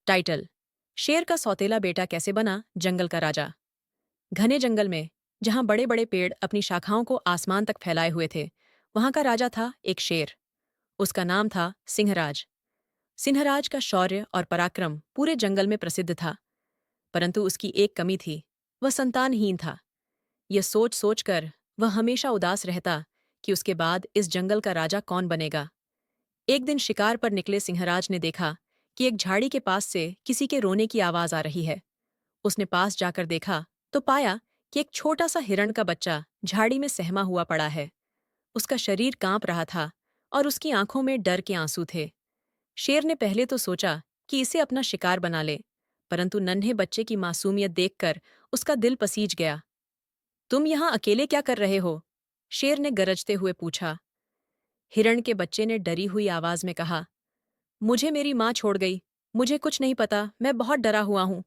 Title: शेर का सौतेला बेटा कैसे बना जंगल का राजा। घने जंगल में, जहां बड़े बड़े पेड़ अपनी शाखाओं को आसमान तक फैलाए हुए थे, वहां का राजा था एक शेर। उसका नाम था सिंहराज। सिंहराज का शौर्य और पराक्रम पूरे जंगल में प्रसिद्ध था, परंतु उसकी एक कमी थी। वह संतानहीन था। यह सोच सोच कर वह हमेशा उदास रहता कि उसके बाद इस जंगल का राजा कौन बनेगा। एक दिन शिकार पर निकले सिंहराज ने देखा कि एक झाड़ी के पास से किसी के रोने की आवाज आ रही है। उसने पास जाकर देखा तो पाया कि एक छोटा सा हिरण का बच्चा झाड़ी में सहमा हुआ पड़ा है। उसका शरीर कांप रहा था और उसकी आंखों में डर के आंसू थे। शेर ने पहले तो सोचा कि इसे अपना शिकार बना ले, परंतु नन्हे बच्चे की मासूमियत देखकर उसका दिल पसीज गया। तुम यहां अकेले क्या कर रहे हो? शेर ने गरजते हुए पूछा। हिरण के बच्चे ने डरी हुई आवाज में कहा, मुझे मेरी माँ छोड़ गई। मुझे कुछ नहीं पता, मैं बहुत डरा हुआ हूं।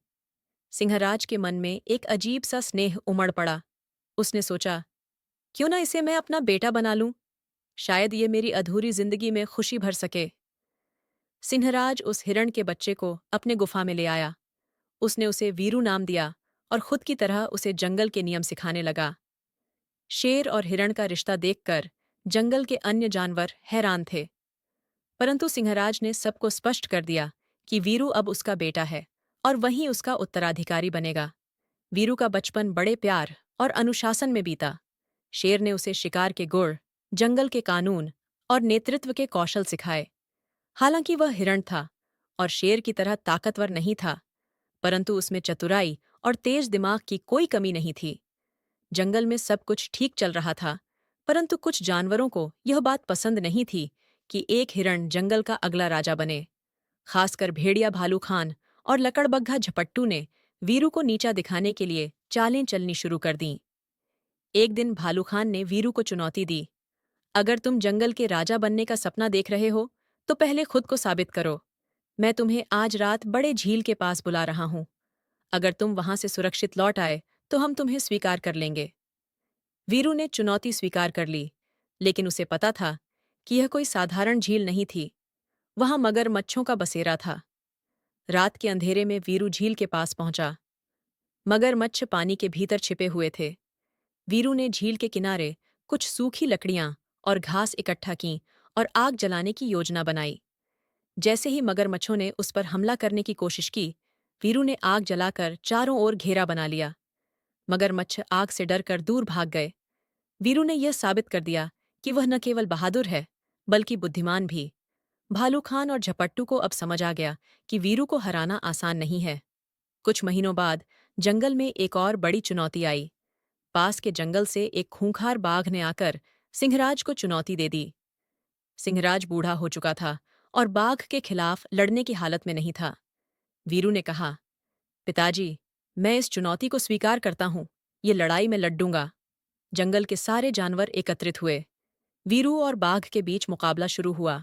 सिंहराज के मन में एक अजीब सा स्नेह उमड़ पड़ा। उसने सोचा, क्यों ना इसे मैं अपना बेटा बना लूं? शायद ये मेरी अधूरी जिंदगी में खुशी भर सके। सिंहराज उस हिरण के बच्चे को अपने गुफा में ले आया। उसने उसे वीरू नाम दिया और खुद की तरह उसे जंगल के नियम सिखाने लगा। शेर और हिरण का रिश्ता देखकर जंगल के अन्य जानवर हैरान थे, परंतु सिंहराज ने सबको स्पष्ट कर दिया कि वीरू अब उसका बेटा है और वही उसका उत्तराधिकारी बनेगा। वीरू का बचपन बड़े प्यार और अनुशासन में बीता। शेर ने उसे शिकार के गुण, जंगल के कानून और नेतृत्व के कौशल सिखाए। हालांकि वह हिरण था और शेर की तरह ताकतवर नहीं था, परंतु उसमें चतुराई और तेज दिमाग की कोई कमी नहीं थी। जंगल में सब कुछ ठीक चल रहा था, परंतु कुछ जानवरों को यह बात पसंद नहीं थी कि एक हिरण जंगल का अगला राजा बने। खासकर भेड़िया भालू खान और लकड़बग्घा झपट्टू ने वीरू को नीचा दिखाने के लिए चालें चलनी शुरू कर दीं। एक दिन भालू खान ने वीरू को चुनौती दी, अगर तुम जंगल के राजा बनने का सपना देख रहे हो तो पहले खुद को साबित करो। मैं तुम्हें आज रात बड़े झील के पास बुला रहा हूं। अगर तुम वहां से सुरक्षित लौट आए तो हम तुम्हें स्वीकार कर लेंगे। वीरू ने चुनौती स्वीकार कर ली, लेकिन उसे पता था कि यह कोई साधारण झील नहीं थी। वहां मगरमच्छों का बसेरा था। रात के अंधेरे में वीरू झील के पास पहुंचा। मगरमच्छ पानी के भीतर छिपे हुए थे। वीरू ने झील के किनारे कुछ सूखी लकड़ियां और घास इकट्ठा की और आग जलाने की योजना बनाई। जैसे ही मगरमच्छों ने उस पर हमला करने की कोशिश की, वीरू ने आग जलाकर चारों ओर घेरा बना लिया। मगरमच्छ आग से डरकर दूर भाग गए। वीरू ने यह साबित कर दिया कि वह न केवल बहादुर है, बल्कि बुद्धिमान भी। भालू खान और झपट्टू को अब समझ आ गया कि वीरू को हराना आसान नहीं है। कुछ महीनों बाद जंगल में एक और बड़ी चुनौती आई। पास के जंगल से एक खूंखार बाघ ने आकर सिंहराज को चुनौती दे दी। सिंहराज बूढ़ा हो चुका था और बाघ के खिलाफ लड़ने की हालत में नहीं था। वीरू ने कहा, पिताजी, मैं इस चुनौती को स्वीकार करता हूं। ये लड़ाई में लड़ूंगा। जंगल के सारे जानवर एकत्रित हुए। वीरू और बाघ के बीच मुकाबला शुरू हुआ।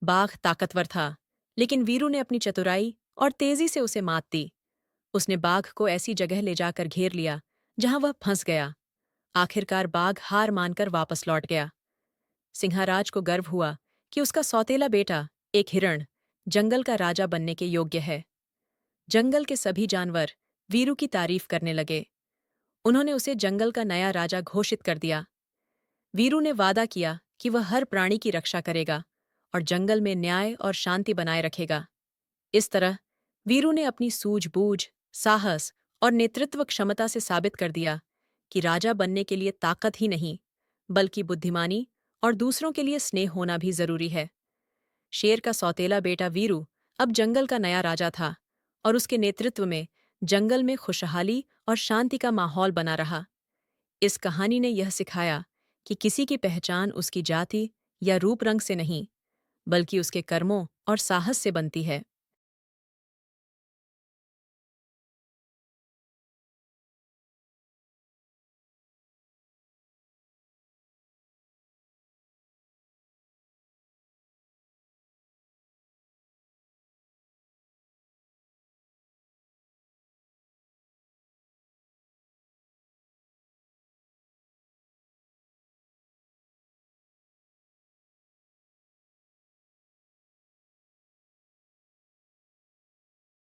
बाघ ताकतवर था, लेकिन वीरू ने अपनी चतुराई और तेजी से उसे मात दी। उसने बाघ को ऐसी जगह ले जाकर घेर लिया जहां वह फंस गया। आखिरकार बाघ हार मानकर वापस लौट गया। सिंहराज को गर्व हुआ कि उसका सौतेला बेटा, एक हिरण, जंगल का राजा बनने के योग्य है। जंगल के सभी जानवर वीरू की तारीफ करने लगे। उन्होंने उसे जंगल का नया राजा घोषित कर दिया। वीरू ने वादा किया कि वह हर प्राणी की रक्षा करेगा और जंगल में न्याय और शांति बनाए रखेगा। इस तरह वीरू ने अपनी सूझबूझ, साहस और नेतृत्व क्षमता से साबित कर दिया कि राजा बनने के लिए ताकत ही नहीं, बल्कि बुद्धिमानी और दूसरों के लिए स्नेह होना भी जरूरी है। शेर का सौतेला बेटा वीरू अब जंगल का नया राजा था और उसके नेतृत्व में जंगल में खुशहाली और शांति का माहौल बना रहा। इस कहानी ने यह सिखाया कि किसी की पहचान उसकी जाति या रूप रंग से नहीं, बल्कि उसके कर्मों और साहस से बनती है।